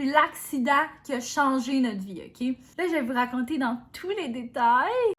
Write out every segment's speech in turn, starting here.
eu l'accident qui a changé notre vie, ok? Là, je vais vous raconter dans tous les détails.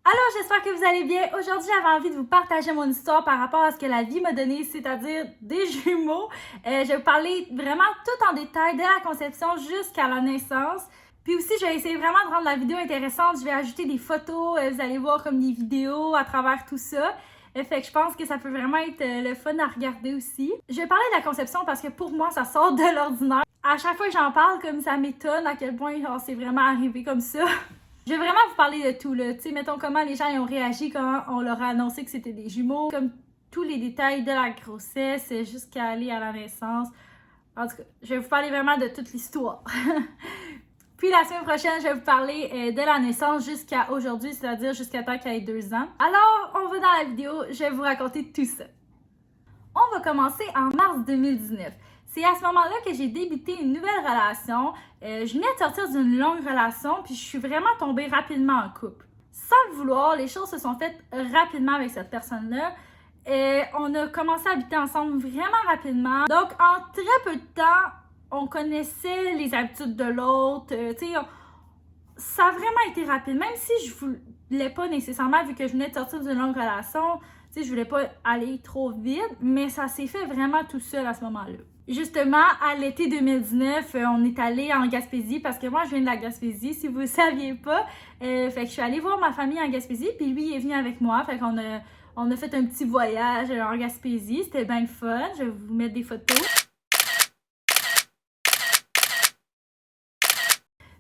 Alors, j'espère que vous allez bien. Aujourd'hui, j'avais envie de vous partager mon histoire par rapport à ce que la vie m'a donné, c'est-à-dire des jumeaux. Je vais vous parler vraiment tout en détail, dès la conception jusqu'à la naissance. Puis aussi, je vais essayer vraiment de rendre la vidéo intéressante. Je vais ajouter des photos, vous allez voir comme des vidéos à travers tout ça. Fait que je pense que ça peut vraiment être le fun à regarder aussi. Je vais parler de la conception parce que pour moi, ça sort de l'ordinaire. À chaque fois que j'en parle, comme ça m'étonne à quel point c'est vraiment arrivé comme ça. Je vais vraiment vous parler de tout, là. Tu sais, mettons comment les gens ont réagi quand on leur a annoncé que c'était des jumeaux. Comme tous les détails de la grossesse jusqu'à aller à la naissance. En tout cas, je vais vous parler vraiment de toute l'histoire. Puis la semaine prochaine, je vais vous parler de la naissance jusqu'à aujourd'hui, c'est-à-dire jusqu'à temps qu'elle ait 2 ans. Alors, on va dans la vidéo, je vais vous raconter tout ça. On va commencer en mars 2019. C'est à ce moment-là que j'ai débuté une nouvelle relation. Je venais de sortir d'une longue relation, puis je suis vraiment tombée rapidement en couple. Sans le vouloir, les choses se sont faites rapidement avec cette personne-là. On a commencé à habiter ensemble vraiment rapidement. Donc, en très peu de temps, on connaissait les habitudes de l'autre. Ça a vraiment été rapide. Même si je voulais pas nécessairement, vu que je venais de sortir d'une longue relation, je voulais pas aller trop vite, mais ça s'est fait vraiment tout seul à ce moment-là. Justement, à l'été 2019, on est allé en Gaspésie parce que moi, je viens de la Gaspésie, si vous ne saviez pas. Fait que je suis allée voir ma famille en Gaspésie, puis lui, il est venu avec moi. Fait qu'on a fait un petit voyage en Gaspésie. C'était bien le fun. Je vais vous mettre des photos.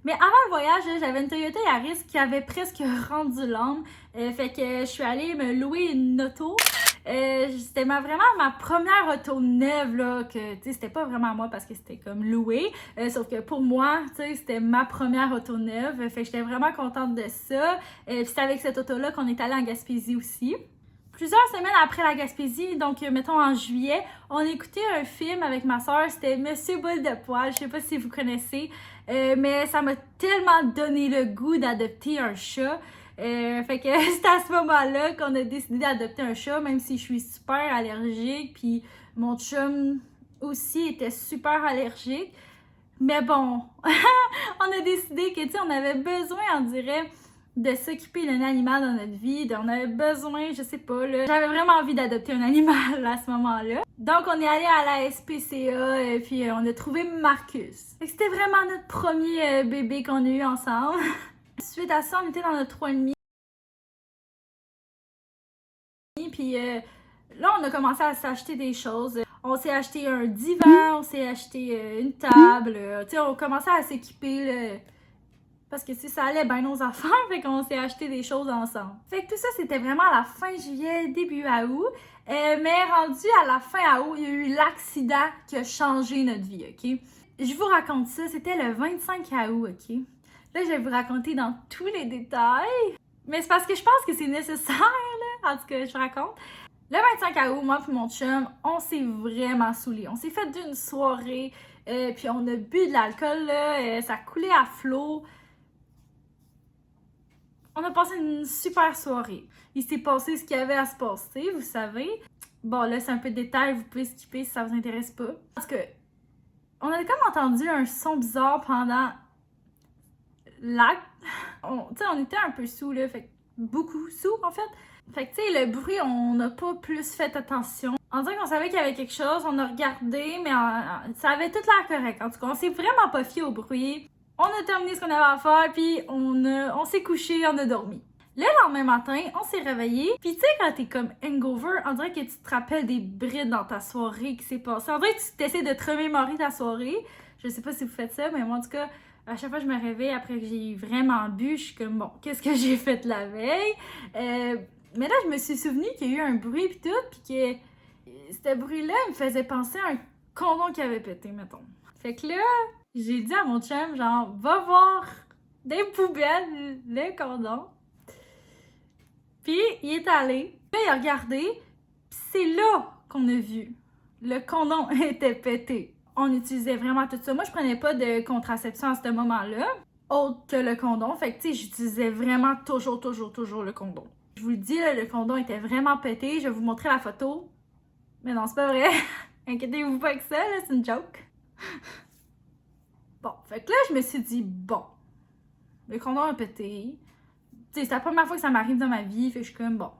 Mais avant le voyage, j'avais une Toyota Yaris qui avait presque rendu l'âme. Fait que je suis allée me louer une auto. C'était vraiment ma première auto neuve, là, que, tu sais, c'était pas vraiment moi parce que c'était comme loué, sauf que pour moi, tu sais, c'était ma première auto neuve, fait que j'étais vraiment contente de ça, puis c'était avec cette auto-là qu'on est allé en Gaspésie aussi. Plusieurs semaines après la Gaspésie, donc mettons en juillet, on écoutait un film avec ma soeur, c'était Monsieur Boule de Poil, je sais pas si vous connaissez, mais ça m'a tellement donné le goût d'adopter un chat. Fait que c'est à ce moment-là qu'on a décidé d'adopter un chat, même si je suis super allergique, puis mon chum aussi était super allergique. Mais bon, on a décidé que, tu sais, on avait besoin, on dirait, de s'occuper d'un animal dans notre vie. On avait besoin, je sais pas, là. J'avais vraiment envie d'adopter un animal à ce moment-là. Donc, on est allé à la SPCA, et puis on a trouvé Marcus. Fait que c'était vraiment notre premier bébé qu'on a eu ensemble. Suite à ça, on était dans notre 3,5. Puis là, on a commencé à s'acheter des choses. On s'est acheté un divan, on s'est acheté une table. Tu sais, on commençait à s'équiper parce que si ça allait bien nos affaires, fait qu'on s'est acheté des choses ensemble. Fait que tout ça, c'était vraiment à la fin juillet, début août. Mais rendu à la fin août, il y a eu l'accident qui a changé notre vie, ok? Je vous raconte ça, c'était le 25 août, ok? Là, je vais vous raconter dans tous les détails. Mais c'est parce que je pense que c'est nécessaire, là. En tout cas, je vous raconte. Le 25 août, moi et mon chum, on s'est vraiment saoulés. On s'est fait d'une soirée, puis on a bu de l'alcool, là. Ça coulait à flot. On a passé une super soirée. Il s'est passé ce qu'il y avait à se passer, vous savez. Bon, là, c'est un peu de détail, vous pouvez skipper si ça vous intéresse pas. Parce que on a comme entendu un son bizarre pendant l'acte. On était un peu sous, là, fait beaucoup sous, en fait. Fait que, tu sais, le bruit, on n'a pas plus fait attention. On dirait qu'on savait qu'il y avait quelque chose, on a regardé, mais ça avait tout l'air correct. En tout cas, on s'est vraiment pas fié au bruit. On a terminé ce qu'on avait à faire, puis on s'est couché, on a dormi. Le lendemain matin, on s'est réveillé, puis tu sais, quand t'es comme hangover, on dirait que tu te rappelles des brides dans ta soirée qui s'est passée. On dirait que tu t'essaies de te remémorer ta soirée. Je sais pas si vous faites ça, mais moi, en tout cas, à chaque fois que je me réveille après que j'ai vraiment bu, je suis comme, bon, qu'est-ce que j'ai fait la veille? Mais là, je me suis souvenu qu'il y a eu un bruit pis tout, pis que ce bruit-là, il me faisait penser à un condom qui avait pété, mettons. Fait que là, j'ai dit à mon chum, genre, va voir des poubelles le condom. Puis il est allé, puis il a regardé, pis c'est là qu'on a vu. Le condom était pété. On utilisait vraiment tout ça. Moi, je prenais pas de contraception à ce moment-là. autre que le condom. Fait que, tu sais, j'utilisais vraiment toujours le condom. Je vous le dis, là, le condom était vraiment pété. Je vais vous montrer la photo. Mais non, c'est pas vrai. Inquiétez-vous pas avec ça, là, c'est une joke. Bon, fait que là, je me suis dit, bon, le condom a pété. Tu sais, c'est la première fois que ça m'arrive dans ma vie. Fait que je suis comme, bon,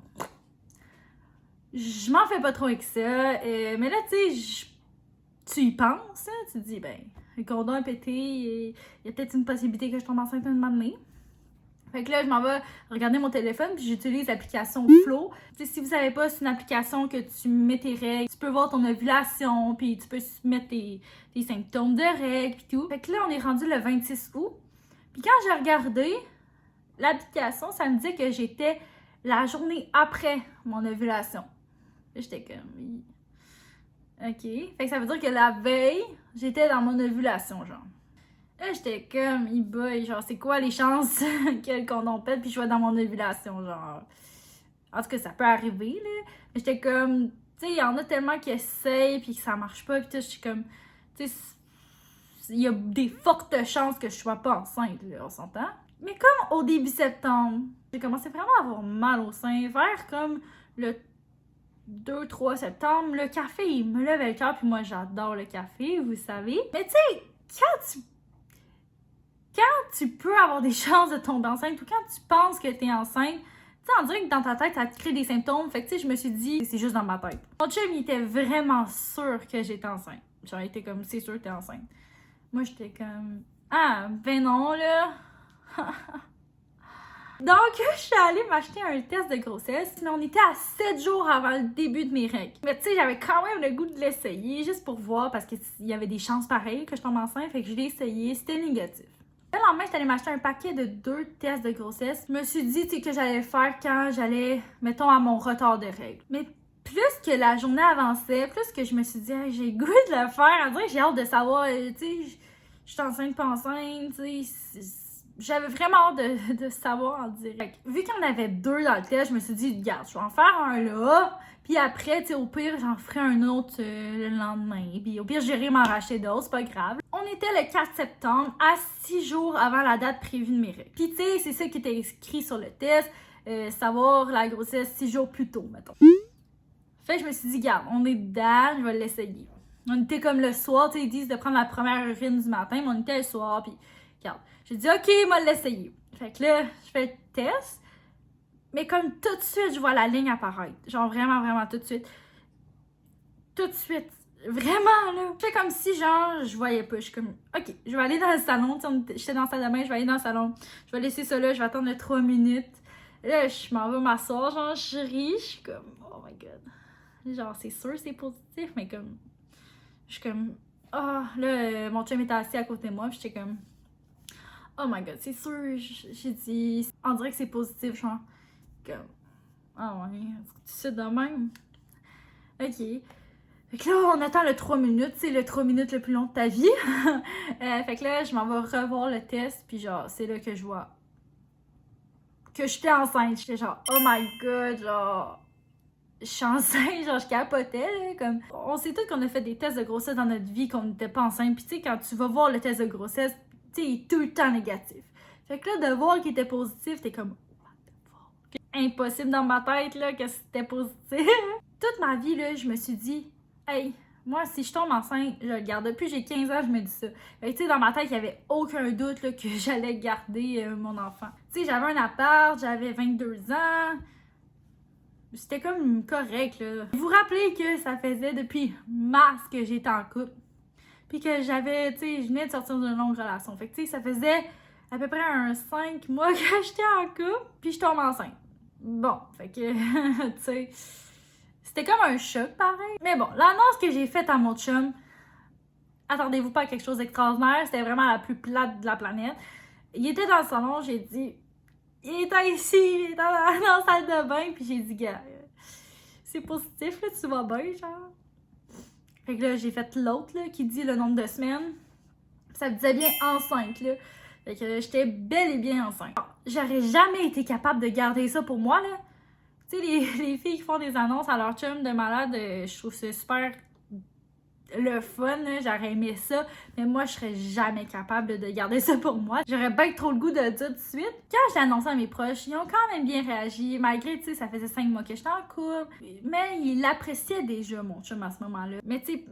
je m'en fais pas trop avec ça. Mais là, tu sais, tu y penses, hein, tu te dis, ben, le condom a pété, il y a peut-être une possibilité que je tombe enceinte un moment donné. Fait que là, je m'en vais regarder mon téléphone, puis j'utilise l'application Flow. Tu sais, si vous savez pas, c'est une application que tu mets tes règles, tu peux voir ton ovulation, puis tu peux mettre tes symptômes de règles, puis tout. Fait que là, on est rendu le 26 août. Puis quand j'ai regardé l'application, ça me disait que j'étais la journée après mon ovulation. J'étais comme... OK. Fait que ça veut dire que la veille, j'étais dans mon ovulation, genre. Là, j'étais comme, genre, c'est quoi les chances que le condom pète puis je sois dans mon ovulation, genre. En tout cas, ça peut arriver, là. Mais j'étais comme, tu sais, il y en a tellement qui essayent puis que ça marche pas, puis tout, je suis comme, tu sais, il y a des fortes chances que je sois pas enceinte, là, on s'entend. Mais comme au début septembre, j'ai commencé vraiment à avoir mal au sein, vers comme le 2-3 septembre, le café, il me levait le cœur, puis moi, j'adore le café, vous savez. Mais tu sais, quand tu peux avoir des chances de tomber enceinte ou quand tu penses que t'es enceinte, tu sais, on dirait que dans ta tête, ça te crée des symptômes. Fait que, tu sais, je me suis dit, c'est juste dans ma tête. Mon chum, il était vraiment sûr que j'étais enceinte. Genre, il était comme, c'est sûr que t'es enceinte. Moi, j'étais comme, ah, ben non, là. Donc, je suis allée m'acheter un test de grossesse, mais on était à 7 jours avant le début de mes règles. Mais tu sais, j'avais quand même le goût de l'essayer, juste pour voir, parce qu'il y avait des chances pareilles que je tombe enceinte, fait que je l'ai essayé, c'était négatif. Le lendemain, j'étais allée m'acheter un paquet de 2 tests de grossesse. Je me suis dit, tu sais, que j'allais le faire quand j'allais, mettons, à mon retard de règles. Mais plus que la journée avançait, plus que je me suis dit, hey, j'ai le goût de le faire. En vrai, j'ai hâte de savoir, tu sais, je suis enceinte, pas enceinte, tu sais. J'avais vraiment hâte de savoir en direct. Vu qu'il y en avait 2 dans le test, je me suis dit, regarde, je vais en faire un là. Puis après, tu sais, au pire, j'en ferai un autre le lendemain. Puis au pire, j'irai m'en racheter d'autres, c'est pas grave. On était le 4 septembre, à 6 jours avant la date prévue de mes règles. Puis tu sais, c'est ça qui était écrit sur le test, savoir la grossesse 6 jours plus tôt, mettons. Fait que je me suis dit, regarde, on est dedans, je vais l'essayer. On était comme le soir, tu sais, ils disent de prendre la première urine du matin, mais on était le soir, puis regarde. J'ai dit, OK, moi l'essayer. Fait que là, je fais le test. Mais comme tout de suite, je vois la ligne apparaître. Genre vraiment tout de suite. Tout de suite. Vraiment, là. Je fais comme si, genre, je voyais pas. Je suis comme, OK, je vais aller dans le salon. J'étais dans la salle de bain, je vais aller dans le salon. Je vais laisser ça là, je vais attendre les 3 minutes. Là, je m'en vais m'asseoir, genre, je ris. Je suis comme, oh my god. Genre, c'est sûr, c'est positif, mais comme, je suis comme, ah, là, mon chum était assis à côté de moi, puis j'étais comme, oh my god, c'est sûr, j'ai dit, on dirait que c'est positif, genre, comme, ah ouais, tu sais de même. Ok. Fait que là, on attend le 3 minutes, c'est le 3 minutes le plus long de ta vie. Fait que là, je m'en vais revoir le test, puis genre, c'est là que je vois que j'étais enceinte. J'étais genre, oh my god, genre, je suis enceinte, genre, je capotais, là, comme, on sait tous qu'on a fait des tests de grossesse dans notre vie, qu'on n'était pas enceinte, puis tu sais, quand tu vas voir le test de grossesse, tu sais, il est tout le temps négatif. Fait que là, de voir qu'il était positif, t'es comme, what the fuck? Impossible dans ma tête, là, que c'était positif. Toute ma vie, là, je me suis dit, hey, moi, si je tombe enceinte, je le garde. Depuis j'ai 15 ans, je me dis ça. Fait que, tu sais, dans ma tête, il n'y avait aucun doute là, que j'allais garder mon enfant. Tu sais, j'avais un appart, j'avais 22 ans. C'était comme correct, là. Vous vous rappelez que ça faisait depuis mars que j'étais en couple. Puis que j'avais, tu sais, je venais de sortir d'une longue relation. Fait que, tu sais, ça faisait à peu près 5 mois que j'étais en couple, puis je tombe enceinte. Bon, fait que, tu sais, c'était comme un choc, pareil. Mais bon, l'annonce que j'ai faite à mon chum, attendez-vous pas à quelque chose d'extraordinaire, c'était vraiment la plus plate de la planète. Il était dans le salon, j'ai dit, il était ici, il était dans la salle de bain, puis j'ai dit, gars, c'est positif, là, tu vas bien, genre. Fait que là, j'ai fait l'autre, là, qui dit le nombre de semaines. Ça me disait bien enceinte, là. Fait que j'étais bel et bien enceinte. J'aurais jamais été capable de garder ça pour moi, là. Tu sais, les filles qui font des annonces à leur chum de malade, je trouve ça super le fun, là, j'aurais aimé ça, mais moi, je serais jamais capable de garder ça pour moi. J'aurais bien trop le goût de le dire tout de suite. Quand j'ai annoncé à mes proches, ils ont quand même bien réagi, malgré, tu sais, ça faisait 5 mois que j'étais en couple, mais ils appréciaient déjà mon chum à ce moment-là. Mais tu sais,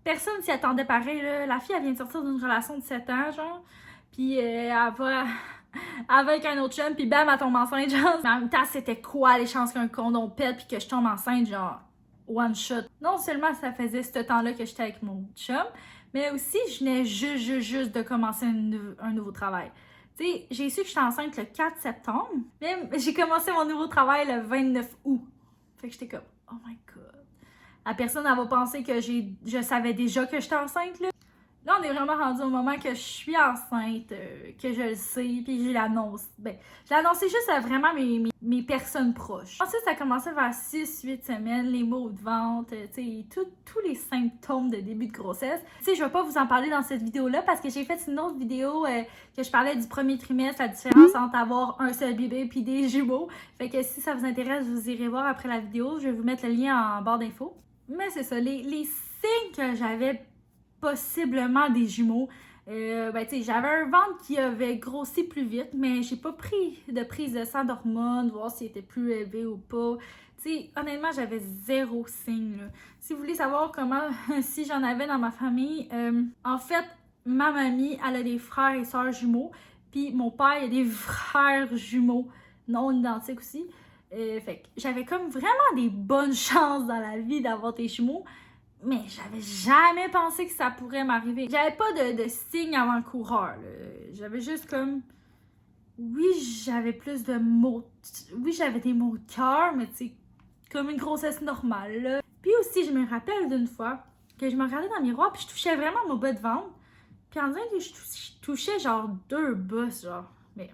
personne s'y attendait pareil, là. La fille, elle vient de sortir d'une relation de 7 ans, genre, puis elle va avec un autre chum, puis bam, elle tombe enceinte, genre. Mais en même temps, c'était quoi les chances qu'un condom pète puis que je tombe enceinte, genre, one shot. Non seulement ça faisait ce temps-là que j'étais avec mon chum, mais aussi, je venais juste de commencer un nouveau travail. Tu sais, j'ai su que j'étais enceinte le 4 septembre, mais j'ai commencé mon nouveau travail le 29 août. Fait que j'étais comme, oh my god. La personne, elle va penser que je savais déjà que j'étais enceinte, là. Là, on est vraiment rendu au moment que je suis enceinte, que je le sais, puis je l'annonce. Ben, je l'ai annoncé juste à vraiment mes personnes proches. Ensuite, ça a commencé vers 6-8 semaines, les maux de ventre, tu sais, tous les symptômes de début de grossesse. Tu sais, je vais pas vous en parler dans cette vidéo-là parce que j'ai fait une autre vidéo que je parlais du premier trimestre, la différence entre avoir un seul bébé puis des jumeaux. Fait que si ça vous intéresse, vous irez voir après la vidéo. Je vais vous mettre le lien en barre d'infos. Mais c'est ça, les signes que j'avais possiblement des jumeaux. Ben, tu sais, j'avais un ventre qui avait grossi plus vite, mais j'ai pas pris de prise de sang d'hormones, voir s'il était plus élevé ou pas. Tu sais, honnêtement, j'avais zéro signe, là. Si vous voulez savoir comment, si j'en avais dans ma famille, en fait, ma mamie, elle a des frères et sœurs jumeaux, puis mon père, il a des frères jumeaux non identiques aussi. Fait que j'avais comme vraiment des bonnes chances dans la vie d'avoir des jumeaux. Mais j'avais jamais pensé que ça pourrait m'arriver. J'avais pas de signe avant-coureur. J'avais juste comme... Oui, j'avais plus de maux... Oui, j'avais des maux de cœur, mais tu sais, comme une grossesse normale, là. Puis aussi, je me rappelle d'une fois que je me regardais dans le miroir puis je touchais vraiment mon bas de ventre. Puis en disant que je touchais genre 2 bosses, genre. Mais...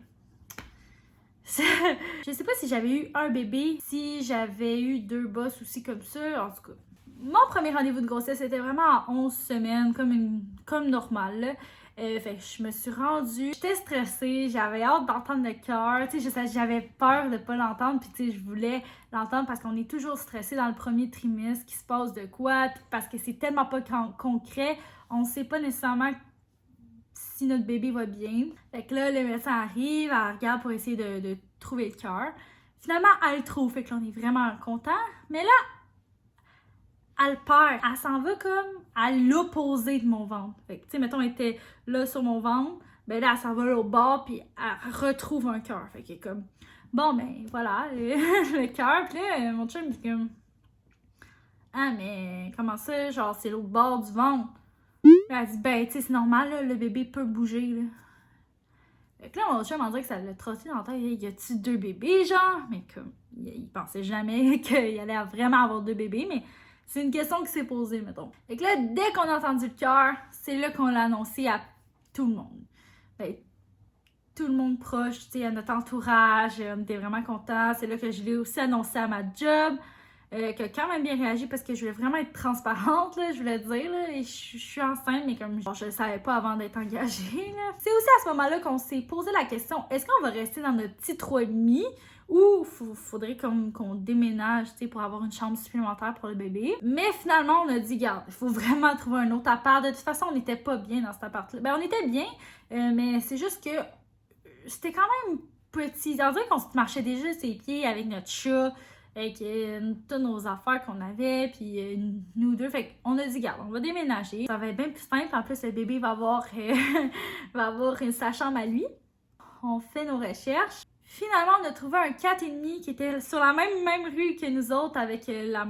je sais pas si j'avais eu un bébé, si j'avais eu 2 bosses aussi comme ça, en tout cas. Mon premier rendez-vous de grossesse, c'était vraiment à 11 semaines, comme normal, là. Fait que je me suis rendue, j'étais stressée, j'avais hâte d'entendre le cœur, tu sais, j'avais peur de pas l'entendre, puis tu sais, je voulais l'entendre parce qu'on est toujours stressé dans le premier trimestre, qu'il se passe de quoi, parce que c'est tellement pas concret, on sait pas nécessairement si notre bébé va bien. Fait que là, le médecin arrive, elle regarde pour essayer de trouver le cœur. Finalement, elle le trouve, fait que là, on est vraiment content, mais là, elle perd. Elle s'en va comme à l'opposé de mon ventre. Fait que, tu sais, mettons, elle était là sur mon ventre. Ben là, elle s'en va là au bord, puis elle retrouve un cœur. Fait qu'elle est comme, bon, ben voilà, le cœur. Puis là, mon chum, il est comme, ah, mais comment ça? Genre, c'est l'autre bord du ventre. Là, elle dit, ben, tu sais, c'est normal, là, le bébé peut bouger, là. Fait que là, mon chum, on dirait que ça l'a trotté dans la tête. Y a-tu 2 bébés, genre? Mais comme, il pensait jamais qu'il allait vraiment avoir 2 bébés, mais. C'est une question qui s'est posée, mettons. Fait que là, dès qu'on a entendu le cœur, c'est là qu'on l'a annoncé à tout le monde. Ben, tout le monde proche, tu sais, à notre entourage, on était vraiment contents. C'est là que je l'ai aussi annoncé à ma job, qui a quand même bien réagi parce que je voulais vraiment être transparente, là, je voulais dire, là, et je suis enceinte, mais comme genre, je le savais pas avant d'être engagée, là. C'est aussi à ce moment-là qu'on s'est posé la question, est-ce qu'on va rester dans notre petit 3,5 ou faudrait qu'on déménage, tu sais, pour avoir une chambre supplémentaire pour le bébé. Mais finalement, on a dit, regarde, il faut vraiment trouver un autre appart. De toute façon, on n'était pas bien dans cet appart-là. Ben, on était bien, mais c'est juste que c'était quand même petit. On dirait qu'on se marchait déjà ses pieds avec notre chat, avec toutes nos affaires qu'on avait, puis nous deux. Fait qu'on a dit, regarde, on va déménager. Ça va être bien plus simple. En plus, le bébé va avoir sa chambre à lui. On fait nos recherches. Finalement, on a trouvé un 4,5 qui était sur la même rue que nous autres, avec le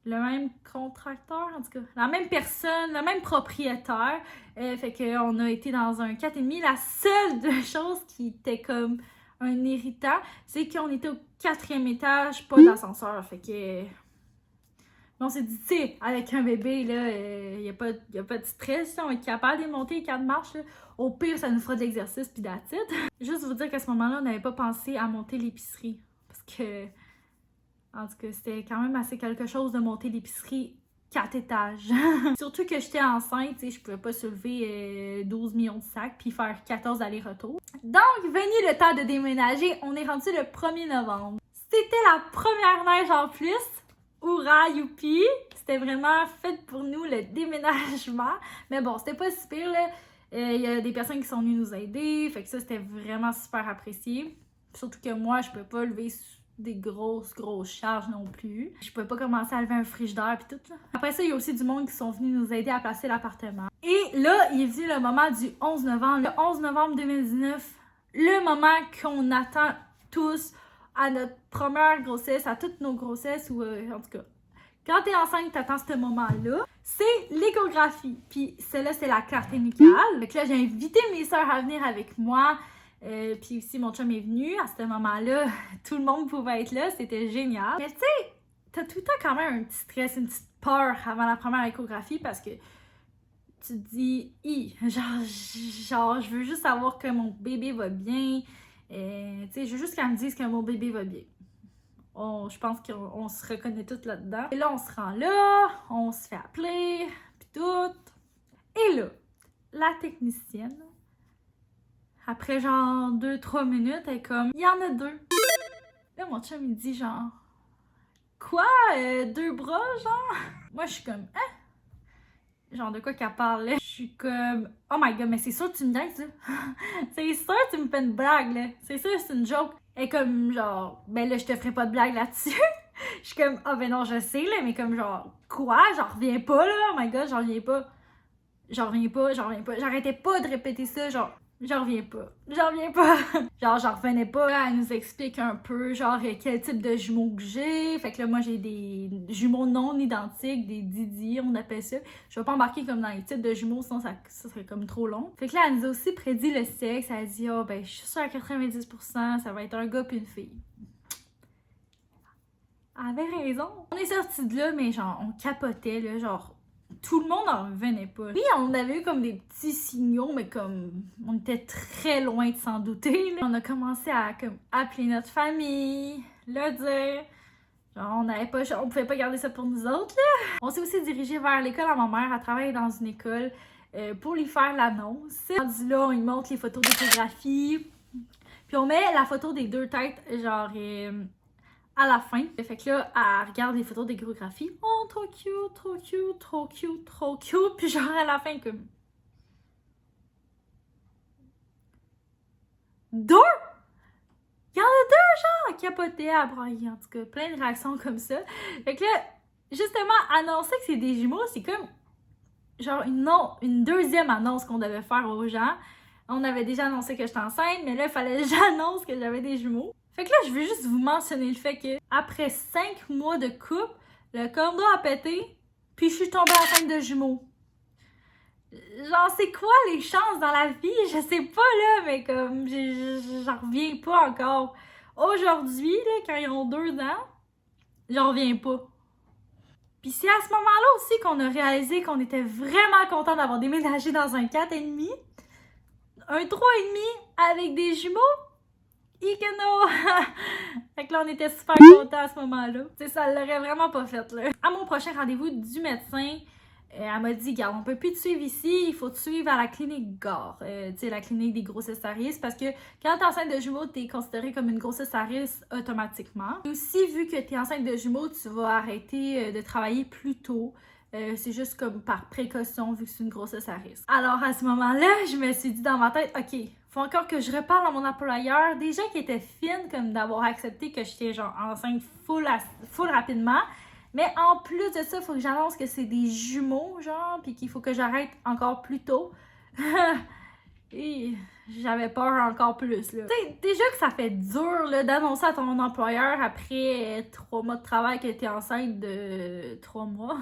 même contracteur, en tout cas, la même personne, le même propriétaire. Fait qu'on a été dans un 4,5. La seule chose qui était comme un irritant, c'est qu'on était au 4e étage, pas d'ascenseur. Fait que... on s'est dit, tu sais, avec un bébé, là, il n'y a pas de stress, on est capable de monter les 4 marches, là. Au pire, ça nous fera de l'exercice, puis that's it. Juste vous dire qu'à ce moment-là, on n'avait pas pensé à monter l'épicerie. Parce que, en tout cas, c'était quand même assez quelque chose de monter l'épicerie 4 étages. Surtout que j'étais enceinte, tu sais, je pouvais pas soulever 12 millions de sacs, puis faire 14 allers-retours. Donc, venu le temps de déménager, on est rendu le 1er novembre. C'était la première neige en plus. Hourra, youpi! C'était vraiment fait pour nous le déménagement. Mais bon, c'était pas si pire, là. Il y a des personnes qui sont venues nous aider, fait que ça, c'était vraiment super apprécié. Surtout que moi, je pouvais pas lever des grosses charges non plus. Je pouvais pas commencer à lever un frigidaire pis tout, là. Après ça, il y a aussi du monde qui sont venus nous aider à placer l'appartement. Et là, il est venu le moment du 11 novembre. Le 11 novembre 2019, le moment qu'on attend tous à notre première grossesse, à toutes nos grossesses, ou en tout cas, quand t'es enceinte, t'attends ce moment-là, c'est l'échographie. Puis celle-là, c'est la clarté nucléale. Donc là, j'ai invité mes sœurs à venir avec moi. Puis aussi, mon chum est venu. À ce moment-là, tout le monde pouvait être là. C'était génial. Mais tu sais, t'as tout le temps quand même un petit stress, une petite peur avant la première échographie parce que tu te dis, genre, je veux juste savoir que mon bébé va bien. Tu sais, je veux juste qu'elle me dise que mon bébé va bien. Je pense qu'on se reconnaît toutes là-dedans. Et là, on se rend là, on se fait appeler, puis tout. Et là, la technicienne, après genre 2-3 minutes, elle est comme, il y en a 2. Là, mon chum, il dit genre, quoi? 2 bras, genre? Moi, je suis comme, hein? Genre, de quoi qu'elle parle, là? Je suis comme, oh my god, mais c'est sûr que tu me niaises, là. C'est sûr que tu me fais une blague, là. C'est sûr que c'est une joke. Elle est comme, genre, ben là, je te ferai pas de blague là-dessus. Je suis comme, ah ben non, je sais, là, mais comme, genre, quoi? J'en reviens pas, là. Oh my god, j'en reviens pas. J'en reviens pas. J'arrêtais pas de répéter ça, genre, j'en reviens pas. Genre, j'en revenais pas. Elle nous explique un peu, genre, quel type de jumeaux que j'ai. Fait que là, moi, j'ai des jumeaux non identiques, des Didi, on appelle ça. Je vais pas embarquer comme dans les types de jumeaux, sinon ça serait comme trop long. Fait que là, elle nous a aussi prédit le sexe. Elle a dit, oh, ben, je suis sûre à 90%, ça va être un gars puis une fille. Elle avait raison. On est sortis de là, mais genre, on capotait, là, genre, tout le monde en revenait pas. Oui, on avait eu comme des petits signaux, mais comme on était très loin de s'en douter. Là. On a commencé à comme appeler notre famille, le dire. Genre, on pouvait pas garder ça pour nous autres. Là. On s'est aussi dirigé vers l'école à ma mère. Elle travaille dans une école pour lui faire l'annonce. Rendu là, on lui montre les photos d'échographie. Puis on met la photo des 2 têtes, genre à la fin. Fait que là, elle regarde les photos d'échographie. Oh, trop cute. Puis genre, à la fin, comme... 2! Il y en a 2, genre! Capoté, à brailler, en tout cas. Plein de réactions comme ça. Fait que là, justement, annoncer que c'est des jumeaux, c'est comme... Genre, une deuxième annonce qu'on devait faire aux gens. On avait déjà annoncé que j'étais enceinte, mais là, il fallait que j'annonce que j'avais des jumeaux. Fait que là, je veux juste vous mentionner le fait que après 5 mois de couple, le cordon a pété, puis je suis tombée enceinte de jumeaux. Genre, c'est quoi les chances dans la vie? Je sais pas, là, mais comme, j'en reviens pas encore. Aujourd'hui, là, quand ils ont 2 ans, j'en reviens pas. Puis c'est à ce moment-là aussi qu'on a réalisé qu'on était vraiment content d'avoir déménagé dans un 4,5, un 3,5 avec des jumeaux. Ikeno! Fait que là, on était super contents à ce moment-là. Tu sais, ça l'aurait vraiment pas fait, là. À mon prochain rendez-vous du médecin, elle m'a dit, regarde, on peut plus te suivre ici, il faut te suivre à la clinique Gare. Tu sais, la clinique des grossesses à risque, parce que quand t'es enceinte de jumeaux, t'es considérée comme une grossesse à risque automatiquement. Et aussi, vu que t'es enceinte de jumeaux, tu vas arrêter de travailler plus tôt. C'est juste comme par précaution, vu que c'est une grossesse à risque. Alors, à ce moment-là, je me suis dit dans ma tête, OK, faut encore que je reparle à mon employeur. Déjà qui était fine comme d'avoir accepté que j'étais genre enceinte full rapidement. Mais en plus de ça, il faut que j'annonce que c'est des jumeaux, genre, puis qu'il faut que j'arrête encore plus tôt. Et j'avais peur encore plus, là. Tu sais, déjà que ça fait dur, là, d'annoncer à ton employeur après 3 mois de travail que t'es enceinte de 3 mois.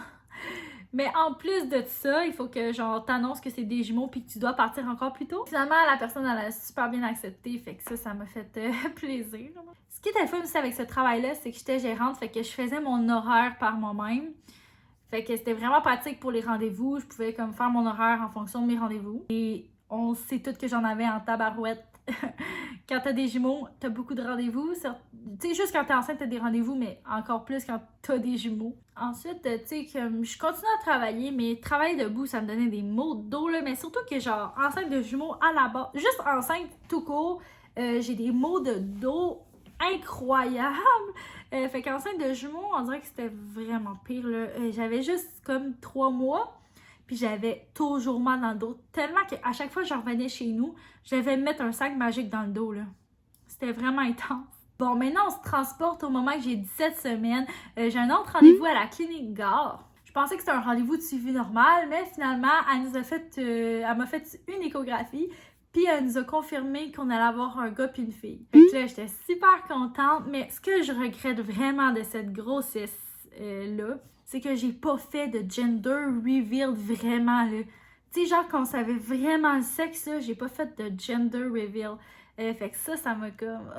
Mais en plus de ça, il faut que genre t'annonces que c'est des jumeaux puis que tu dois partir encore plus tôt. Finalement, la personne, elle a super bien accepté, fait que ça m'a fait plaisir. Ce qui était fun aussi avec ce travail-là, c'est que j'étais gérante, fait que je faisais mon horaire par moi-même. Fait que c'était vraiment pratique pour les rendez-vous. Je pouvais comme faire mon horaire en fonction de mes rendez-vous. Et on sait toutes que j'en avais en tabarouette. Quand t'as des jumeaux, t'as beaucoup de rendez-vous. Tu sais, juste quand t'es enceinte, t'as des rendez-vous, mais encore plus quand t'as des jumeaux. Ensuite, tu sais, comme je continue à travailler, mais travailler debout, ça me donnait des maux de dos, là. Mais surtout que, genre, enceinte de jumeaux à la base, juste enceinte tout court, j'ai des maux de dos incroyables. Fait qu'enceinte de jumeaux, on dirait que c'était vraiment pire, là. J'avais juste comme 3 mois, puis j'avais toujours mal dans le dos. Tellement qu'à chaque fois que je revenais chez nous, je devais me mettre un sac magique dans le dos, là. C'était vraiment intense. Bon, maintenant, on se transporte au moment que j'ai 17 semaines. J'ai un autre rendez-vous à la clinique Gare. Je pensais que c'était un rendez-vous de suivi normal, mais finalement, elle m'a fait une échographie, puis elle nous a confirmé qu'on allait avoir un gars puis une fille. Fait que là, j'étais super contente, mais ce que je regrette vraiment de cette grossesse-là, c'est que j'ai pas fait de gender reveal vraiment, là. Tu sais, genre, quand on savait vraiment le sexe, là, j'ai pas fait de gender reveal. Fait que ça m'a comme...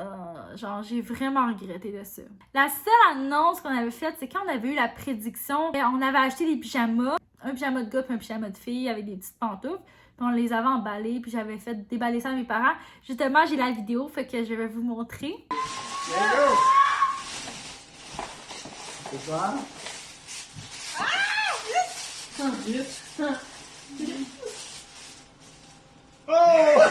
genre, j'ai vraiment regretté de ça. La seule annonce qu'on avait faite, c'est quand on avait eu la prédiction, on avait acheté des pyjamas, un pyjama de gars puis un pyjama de fille avec des petites pantoufles, puis on les avait emballés, puis j'avais fait déballer ça à mes parents. Justement, j'ai la vidéo, fait que je vais vous montrer. C'est quoi? Oh!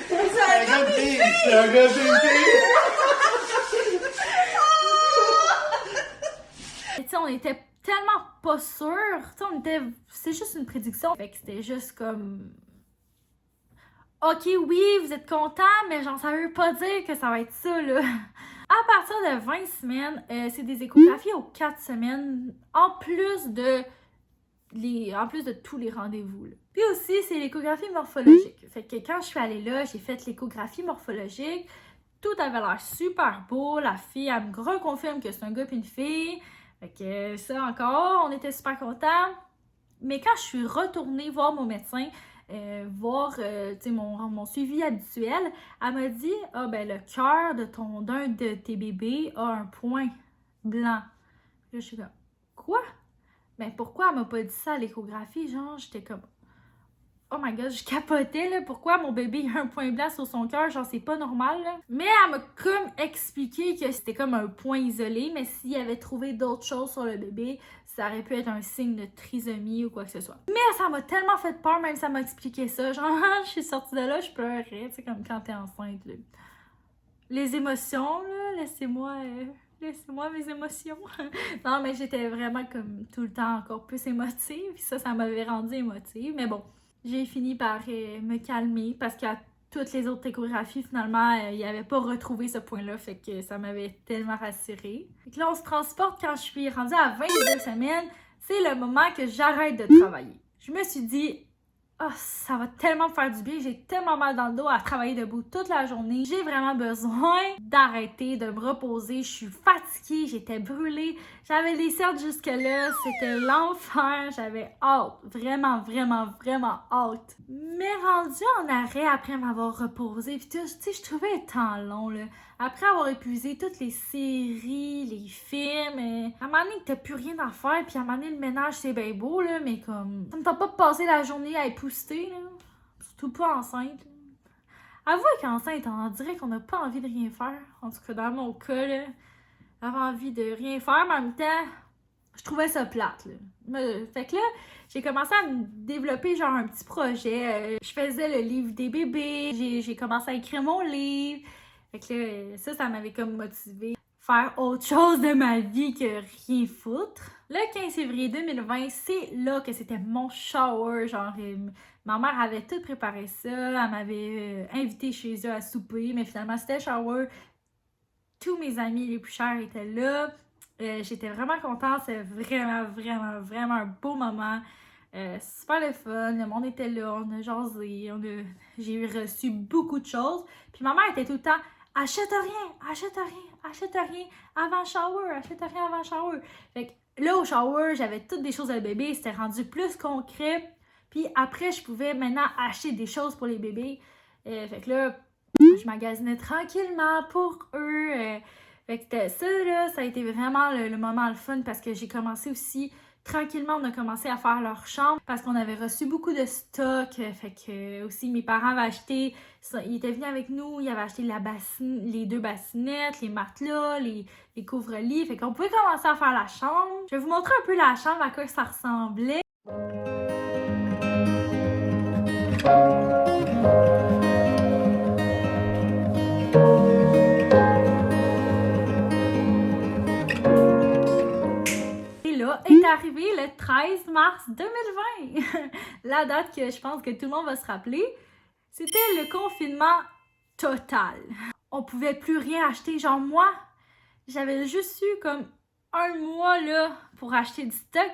C'est un gars de fille! C'est un gars de fille! Tu sais, on était tellement pas sûrs. Tu sais, c'est juste une prédiction. Fait que c'était juste comme... Ok, oui, vous êtes contents, mais genre, ça veut pas dire que ça va être ça, là. À partir de 20 semaines, c'est des échographies aux 4 semaines, en plus de tous les rendez-vous, là. Puis aussi, c'est l'échographie morphologique. Fait que quand je suis allée là, j'ai fait l'échographie morphologique. Tout avait l'air super beau. La fille, elle me reconfirme que c'est un gars et une fille. Fait que ça encore, on était super contents. Mais quand je suis retournée voir mon médecin, voir mon suivi habituel, elle m'a dit « Ah ben le cœur d'un de tes bébés a un point blanc. » Là, je suis comme « Quoi? » Ben pourquoi elle m'a pas dit ça à l'échographie? Genre, j'étais comme oh my god, je capotais, là. Pourquoi mon bébé a un point blanc sur son cœur? Genre, c'est pas normal, là. Mais elle m'a comme expliqué que c'était comme un point isolé, mais s'il avait trouvé d'autres choses sur le bébé, ça aurait pu être un signe de trisomie ou quoi que ce soit. Mais ça m'a tellement fait peur, même ça m'a expliqué ça. Genre, je suis sortie de là, je pleurais, tu sais, comme quand t'es enceinte, là. Les émotions, là, laissez-moi mes émotions. Non, mais j'étais vraiment comme tout le temps encore plus émotive. Ça m'avait rendue émotive. Mais bon, j'ai fini par me calmer parce qu'à toutes les autres échographies, finalement, il n'y avait pas retrouvé ce point-là. Fait que ça m'avait tellement rassurée. Fait que là, on se transporte quand je suis rendue à 22 semaines. C'est le moment que j'arrête de travailler. Je me suis dit... Oh, ça va tellement me faire du bien, j'ai tellement mal dans le dos à travailler debout toute la journée. J'ai vraiment besoin d'arrêter, de me reposer. Je suis fatiguée, j'étais brûlée. J'avais les cernes jusque-là, c'était l'enfer. J'avais hâte, vraiment, vraiment, vraiment hâte. Mais rendue en arrêt après m'avoir reposé, puis tu sais, je trouvais le temps long, là. Après avoir épuisé toutes les séries, les films, à un moment donné, t'as plus rien à faire, puis à un moment donné, le ménage, c'est bien beau, là, mais comme... Ça me tente pas de passer la journée à épousseter, là. Surtout pas enceinte, là. Avouez qu'enceinte, on dirait qu'on n'a pas envie de rien faire. En tout cas, dans mon cas, là, j'avais envie de rien faire, mais en même temps, je trouvais ça plate, là. Fait que là, j'ai commencé à me développer genre un petit projet. Je faisais le livre des bébés, j'ai commencé à écrire mon livre. Fait que là, ça m'avait comme motivée. Faire autre chose de ma vie que rien foutre. Le 15 février 2020, c'est là que c'était mon shower. Genre, ma mère avait tout préparé ça. Elle m'avait invité chez eux à souper. Mais finalement, c'était le shower. Tous mes amis les plus chers étaient là. J'étais vraiment contente. C'était vraiment, vraiment, vraiment un beau moment. Super le fun. Le monde était là. On a jasé. J'ai reçu beaucoup de choses. Puis ma mère était tout le temps... Achète rien avant le shower. Fait que là, au shower, j'avais toutes des choses à bébé, c'était rendu plus concret. Puis après, je pouvais maintenant acheter des choses pour les bébés. Fait que là, je magasinais tranquillement pour eux. Fait que c'était ça, là, ça a été vraiment le moment le fun parce que j'ai commencé aussi... Tranquillement, on a commencé à faire leur chambre parce qu'on avait reçu beaucoup de stock. Fait que aussi, mes parents avaient acheté, ils étaient venus avec nous, ils avaient acheté les 2 bassinettes, les matelas, les couvre-lits. Fait qu'on pouvait commencer à faire la chambre. Je vais vous montrer un peu la chambre, à quoi ça ressemblait. arrivé le 13 mars 2020. La date que je pense que tout le monde va se rappeler. C'était le confinement total. On pouvait plus rien acheter. Genre moi, j'avais juste eu comme un mois là pour acheter du stock.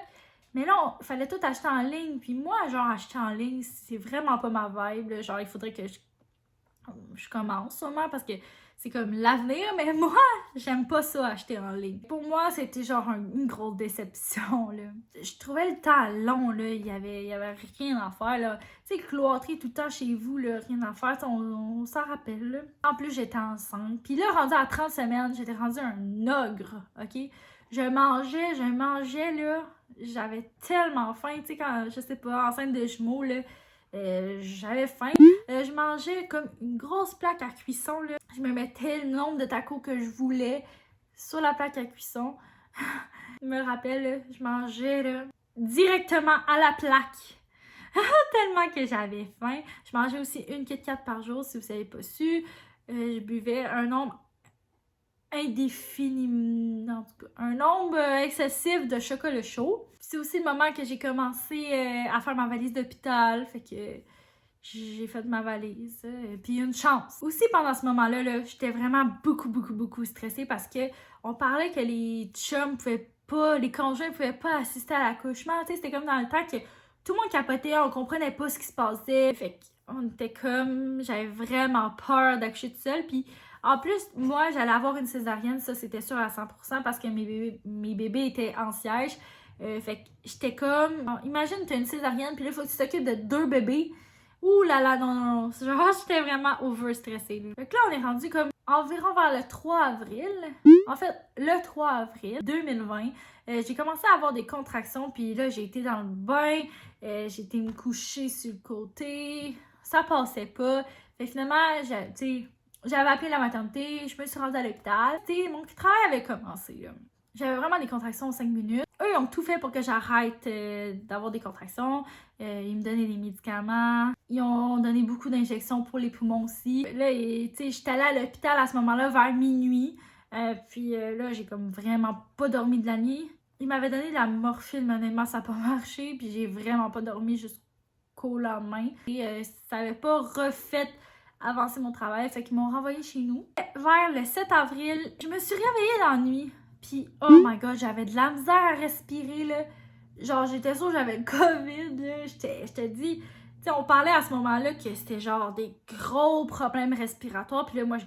Mais là, il fallait tout acheter en ligne. Puis moi, genre, acheter en ligne, c'est vraiment pas ma vibe. Là. Genre, il faudrait que je commence sûrement parce que c'est comme l'avenir. Mais moi, j'aime pas ça, acheter en ligne. Pour moi, c'était genre une grosse déception, là. Je trouvais le temps long, là. Il y avait rien à faire, là. Tu sais, cloîtrer tout le temps chez vous, là, rien à faire. On s'en rappelle, là. En plus, j'étais enceinte. Puis là, rendue à 30 semaines, j'étais rendue un ogre, OK? Je mangeais, là. J'avais tellement faim, tu sais, quand, je sais pas, enceinte de jumeaux, là, j'avais faim. Je mangeais comme une grosse plaque à cuisson, là. Je me mettais le nombre de tacos que je voulais sur la plaque à cuisson. Je me rappelle, là, je mangeais, là, directement à la plaque. Tellement que j'avais faim. Je mangeais aussi une Kit Kat par jour, si vous savez pas su. Je buvais un nombre indéfiniment, en tout cas, un nombre excessif de chocolat chaud. C'est aussi le moment que j'ai commencé à faire ma valise d'hôpital, fait que j'ai fait ma valise, puis une chance. Aussi pendant ce moment-là, là, j'étais vraiment beaucoup stressée parce que on parlait que les chums pouvaient pas, les conjoints pouvaient pas assister à l'accouchement, tu sais, c'était comme dans le temps que tout le monde capotait, on comprenait pas ce qui se passait, fait qu'on était comme, j'avais vraiment peur d'accoucher toute seule, puis en plus, moi, j'allais avoir une césarienne, ça c'était sûr à 100% parce que mes bébés étaient en siège. Fait que j'étais comme, imagine t'as une césarienne, puis là, il faut que tu t'occupes de 2 bébés. Ouh là là, non. Genre, j'étais vraiment overstressée. Fait que là, on est rendu comme environ vers le 3 avril. En fait, le 3 avril 2020, j'ai commencé à avoir des contractions, puis là, j'ai été dans le bain, j'ai été me coucher sur le côté, ça passait pas. Fait que finalement, j'avais appelé la maternité, je me suis rendue à l'hôpital. Mon travail avait commencé, là. J'avais vraiment des contractions en 5 minutes. Eux, ils ont tout fait pour que j'arrête d'avoir des contractions. Ils me donnaient des médicaments. Ils ont donné beaucoup d'injections pour les poumons aussi. Là, j'étais allée à l'hôpital à ce moment-là vers minuit. Puis là, j'ai comme vraiment pas dormi de la nuit. Ils m'avaient donné de la morphine, mais honnêtement, ça n'a pas marché. Puis j'ai vraiment pas dormi jusqu'au lendemain. Et ça n'avait pas refait avancer mon travail. Fait qu'ils m'ont renvoyée chez nous. Vers le 7 avril, je me suis réveillée dans la nuit. Puis, oh my god, j'avais de la misère à respirer, là. Genre, j'étais sûre que j'avais le COVID, là. Je te dis, tu sais, on parlait à ce moment-là que c'était genre des gros problèmes respiratoires. Puis là, moi,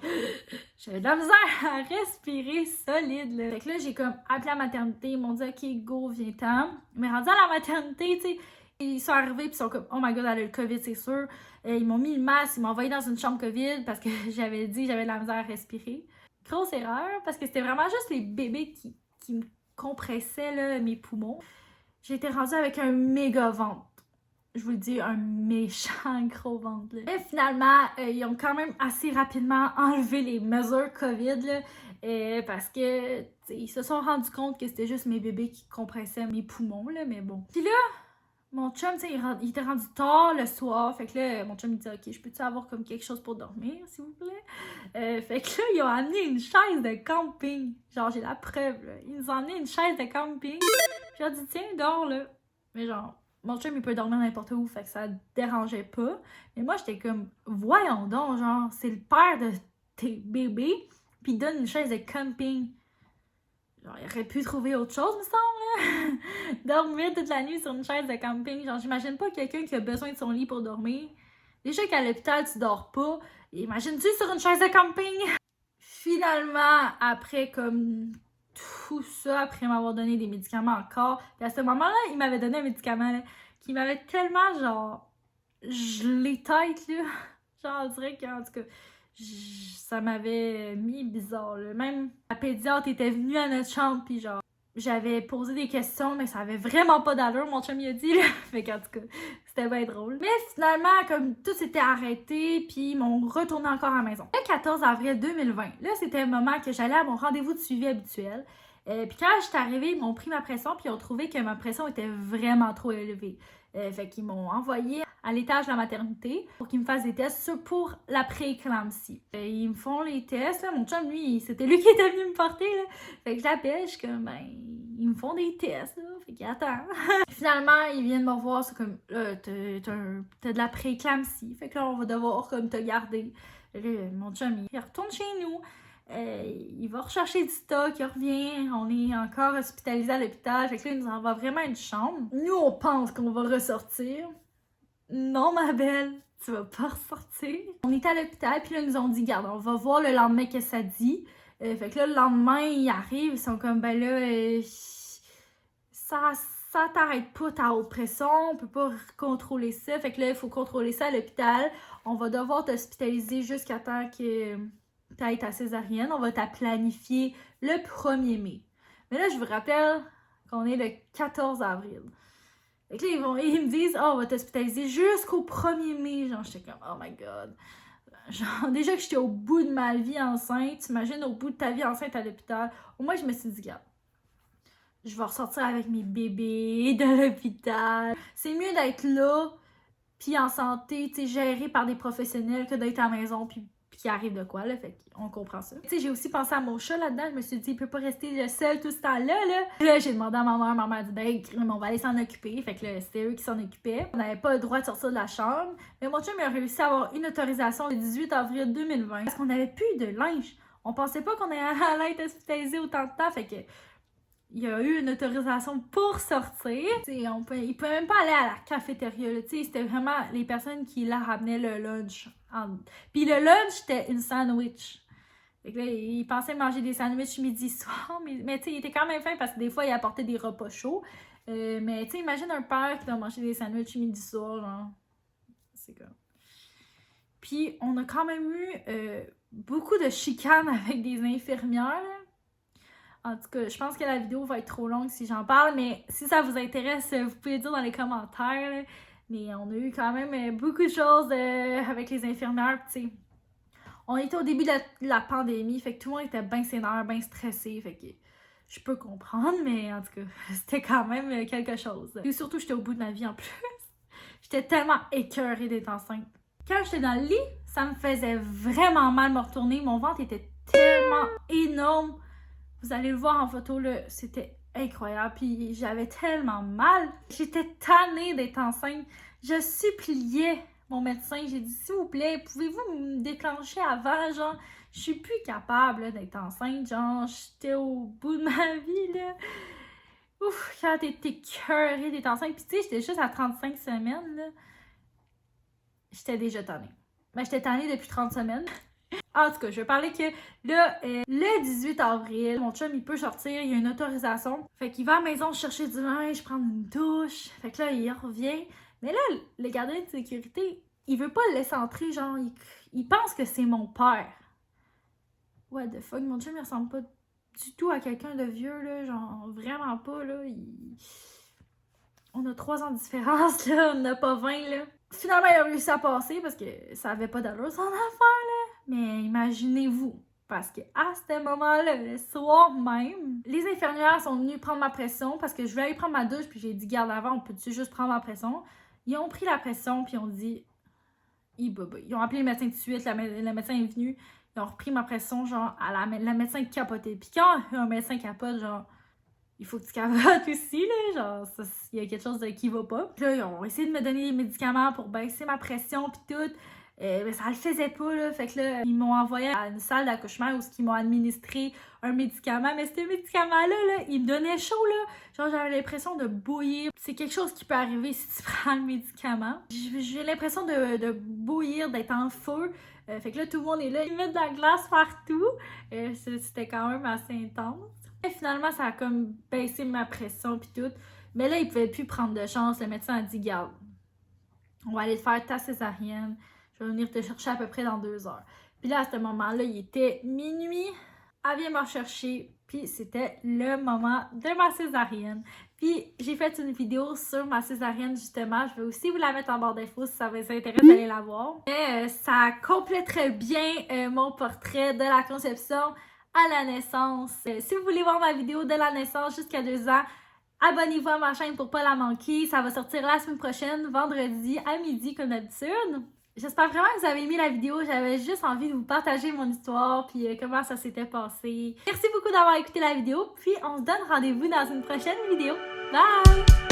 j'avais de la misère à respirer solide, là. Fait que là, j'ai comme appelé la maternité. Ils m'ont dit, OK, go, viens-t'en. Mais rendu à la maternité, tu sais, ils sont arrivés, puis ils sont comme, oh my god, elle a le COVID, c'est sûr. Ils m'ont mis le masque, ils m'ont envoyé dans une chambre COVID parce que j'avais dit que j'avais de la misère à respirer. Grosse erreur, parce que c'était vraiment juste les bébés qui me compressaient, là, mes poumons. J'ai été rendue avec un méga ventre. Je vous le dis, un méchant gros ventre, là. Et finalement, ils ont quand même assez rapidement enlevé les mesures COVID, là, parce que ils se sont rendus compte que c'était juste mes bébés qui compressaient mes poumons, là, mais bon. Puis là, mon chum, tu sais, il était rendu tard le soir. Fait que là, mon chum, il dit, OK, je peux-tu avoir comme quelque chose pour dormir, s'il vous plaît? Fait que là, ils ont amené une chaise de camping. Genre, j'ai la preuve, là. Ils nous ont amené une chaise de camping. J'ai dit, tiens, dors, là. Mais genre, mon chum, il peut dormir n'importe où. Fait que ça dérangeait pas. Mais moi, j'étais comme, voyons donc, genre, c'est le père de tes bébés. Puis il donne une chaise de camping. Genre, il aurait pu trouver autre chose, me semble, là. Dormir toute la nuit sur une chaise de camping. Genre, j'imagine pas quelqu'un qui a besoin de son lit pour dormir. Déjà qu'à l'hôpital, tu dors pas. Imagine-tu sur une chaise de camping? Finalement, après comme tout ça, après m'avoir donné des médicaments encore, puis à ce moment-là, il m'avait donné un médicament là, qui m'avait tellement, genre, gelé tête, là. Genre, on dirait qu'en tout cas, ça m'avait mis bizarre, là. Même la pédiatre était venue à notre chambre, puis genre, j'avais posé des questions, mais ça avait vraiment pas d'allure, mon chum il a dit, là. Fait qu'en tout cas, c'était bien drôle. Mais finalement, comme tout s'était arrêté, puis ils m'ont retourné encore à la maison. Le 14 avril 2020, là, c'était le moment que j'allais à mon rendez-vous de suivi habituel. Puis quand j'étais arrivée, ils m'ont pris ma pression, puis ils ont trouvé que ma pression était vraiment trop élevée. Fait qu'ils m'ont envoyée à l'étage de la maternité pour qu'ils me fassent des tests pour la pré-éclampsie. Ils me font les tests, là. Mon chum, lui, c'était lui qui était venu me porter, là. Fait que je l'appelle, je suis comme, ben, ils me font des tests, là, fait qu'attends. Finalement, ils viennent me voir, c'est comme, là, t'as de la prééclampsie, fait que là, on va devoir comme te garder. Là, mon chum, il retourne chez nous, il va rechercher du stock, il revient, on est encore hospitalisé à l'hôpital, fait que là, il nous envoie vraiment une chambre. Nous, on pense qu'on va ressortir. Non, ma belle, tu vas pas ressortir. On est à l'hôpital, puis là, ils nous ont dit, garde, on va voir le lendemain que ça dit. Fait que là, le lendemain, ils arrivent, ils sont comme, ben là, ça t'arrête pas ta haute pression, on peut pas contrôler ça. Fait que là, il faut contrôler ça à l'hôpital. On va devoir t'hospitaliser jusqu'à temps que t'ailles ta césarienne. On va planifier le 1er mai. Mais là, je vous rappelle qu'on est le 14 avril. Fait que là, ils me disent, oh, on va t'hospitaliser jusqu'au 1er mai. Genre, j'étais comme, oh my god. Genre, déjà que j'étais au bout de ma vie enceinte, t'imagines au bout de ta vie enceinte à l'hôpital. Au moins, je me suis dit, regarde, je vais ressortir avec mes bébés de l'hôpital. C'est mieux d'être là, puis en santé, tu sais, géré par des professionnels que d'être à la maison, puis qu'il arrive de quoi, là. Fait qu'on comprend ça. Tu sais, j'ai aussi pensé à mon chat là-dedans. Je me suis dit, il peut pas rester seul tout ce temps-là, là. Là, j'ai demandé à ma mère. Ma mère a dit, ben, on va aller s'en occuper. Fait que là, c'était eux qui s'en occupaient. On n'avait pas le droit de sortir de la chambre. Mais mon chum, il a réussi à avoir une autorisation le 18 avril 2020. Parce qu'on n'avait plus de linge. On pensait pas qu'on allait être hospitalisé autant de temps. Fait que il y a eu une autorisation pour sortir. Il pouvait même pas aller à la cafétéria. C'était vraiment les personnes qui la ramenaient le lunch. Puis le lunch, c'était une sandwich. Fait que là, il pensait manger des sandwichs midi soir, mais tu sais, il était quand même faim parce que des fois, il apportait des repas chauds. Mais tu sais, imagine un père qui doit manger des sandwichs midi soir, genre. C'est comme... Puis on a quand même eu beaucoup de chicanes avec des infirmières, là. En tout cas, je pense que la vidéo va être trop longue si j'en parle, mais si ça vous intéresse, vous pouvez le dire dans les commentaires, là. Mais on a eu quand même beaucoup de choses avec les infirmières, tu sais. On était au début de la pandémie, fait que tout le monde était bien sénère, bien stressé, fait que je peux comprendre, mais en tout cas, c'était quand même quelque chose. Et surtout, j'étais au bout de ma vie en plus. J'étais tellement écœurée d'être enceinte. Quand j'étais dans le lit, ça me faisait vraiment mal me retourner. Mon ventre était tellement énorme. Vous allez le voir en photo, là, c'était incroyable. Puis j'avais tellement mal. J'étais tannée d'être enceinte. Je suppliais mon médecin. J'ai dit, s'il vous plaît, pouvez-vous me déclencher avant? Genre, je suis plus capable d'être enceinte. Genre, j'étais au bout de ma vie, là. Ouf, quand t'es écœurée d'être enceinte. Puis tu sais, j'étais juste à 35 semaines, là. J'étais déjà tannée. Ben, j'étais tannée depuis 30 semaines. En tout cas, je vais parler que là, le 18 avril, mon chum, il peut sortir, il y a une autorisation. Fait qu'il va à la maison chercher du linge, prendre une douche. Fait que là, il revient. Mais là, le gardien de sécurité, il veut pas le laisser entrer, genre, il pense que c'est mon père. What the fuck, mon chum, il ressemble pas du tout à quelqu'un de vieux, là, genre, vraiment pas, là. On a 3 ans de différence, là, on n'a pas 20, là. Finalement, il a réussi à passer parce que ça avait pas d'allure, son affaire, là. Mais imaginez-vous, parce qu'à ce moment-là, le soir même, les infirmières sont venues prendre ma pression parce que je voulais aller prendre ma douche, puis j'ai dit, garde avant, on peut-tu juste prendre ma pression? Ils ont pris la pression, puis ils ont dit, ils ont appelé le médecin tout de suite, le médecin est venu, ils ont repris ma pression, genre, la médecin capotait. Puis quand un médecin capote, genre, il faut que tu capotes aussi, là, genre, il y a quelque chose qui va pas. Puis là, ils ont essayé de me donner des médicaments pour baisser ma pression, puis tout. Mais ça le faisait pas, là. Fait que là, ils m'ont envoyé à une salle d'accouchement où ils m'ont administré un médicament. Mais ce médicament-là, là, il me donnait chaud, là. Genre, j'avais l'impression de bouillir. C'est quelque chose qui peut arriver si tu prends le médicament. J'ai l'impression de bouillir, d'être en feu. Fait que là, tout le monde est là. Ils mettent de la glace partout. C'était quand même assez intense. Et finalement, ça a comme baissé ma pression puis tout. Mais là, ils pouvaient plus prendre de chance. Le médecin a dit, garde, on va aller te faire ta césarienne. Je vais venir te chercher à peu près dans 2 heures. Puis là, à ce moment-là, il était minuit. Elle vient me rechercher. Puis c'était le moment de ma césarienne. Puis j'ai fait une vidéo sur ma césarienne, justement. Je vais aussi vous la mettre en barre d'infos si ça vous intéresse d'aller la voir. Mais ça compléterait bien mon portrait de la conception à la naissance. Si vous voulez voir ma vidéo de la naissance jusqu'à 2 ans, abonnez-vous à ma chaîne pour pas la manquer. Ça va sortir la semaine prochaine, vendredi à midi comme d'habitude. J'espère vraiment que vous avez aimé la vidéo. J'avais juste envie de vous partager mon histoire puis comment ça s'était passé. Merci beaucoup d'avoir écouté la vidéo. Puis on se donne rendez-vous dans une prochaine vidéo. Bye!